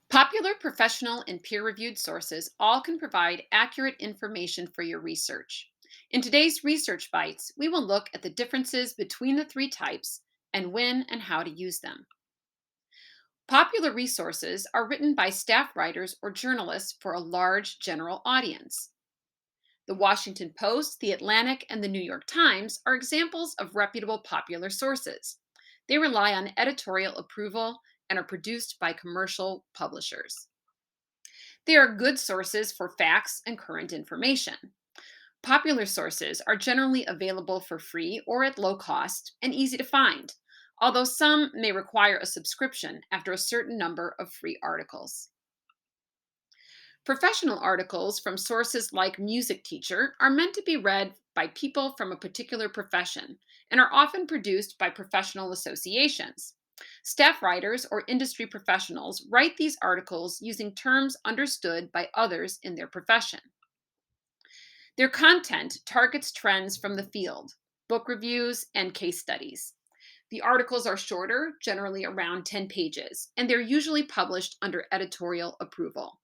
Popular, professional, and peer reviewed sources all can provide accurate information for your research. In today's Research Bites, we will look at the differences between the three types and when and how to use them. Popular resources are written by staff writers or journalists for a large general audience. The Washington Post, The Atlantic, and the New York Times are examples of reputable popular sources. They rely on editorial approval and are produced by commercial publishers. They are good sources for facts and current information. Popular sources are generally available for free or at low cost and easy to find, although some may require a subscription after a certain number of free articles. Professional articles from sources like Music Teacher are meant to be read by people from a particular profession and are often produced by professional associations. Staff writers or industry professionals write these articles using terms understood by others in their profession. Their content targets trends from the field, book reviews, and case studies. The articles are shorter, generally around 10 pages, and they're usually published under editorial approval.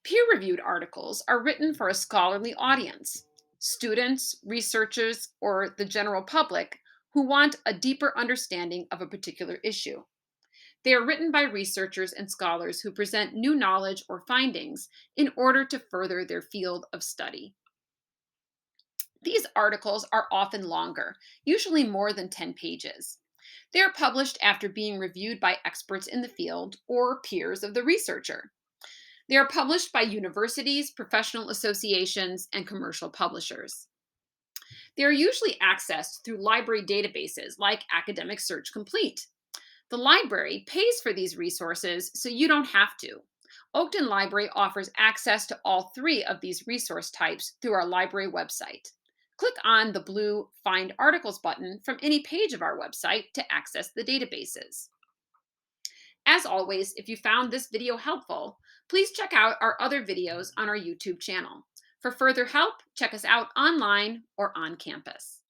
Peer reviewed articles are written for a scholarly audience, students, researchers, or the general public who want a deeper understanding of a particular issue. They are written by researchers and scholars who present new knowledge or findings in order to further their field of study. These articles are often longer, usually more than 10 pages. They are published after being reviewed by experts in the field or peers of the researcher. They are published by universities, professional associations, and commercial publishers. They are usually accessed through library databases like Academic Search Complete. The library pays for these resources, so you don't have to. Oakton Library offers access to all three of these resource types through our library website. Click on the blue Find Articles button from any page of our website to access the databases. As always, if you found this video helpful, please check out our other videos on our YouTube channel. For further help, check us out online or on campus.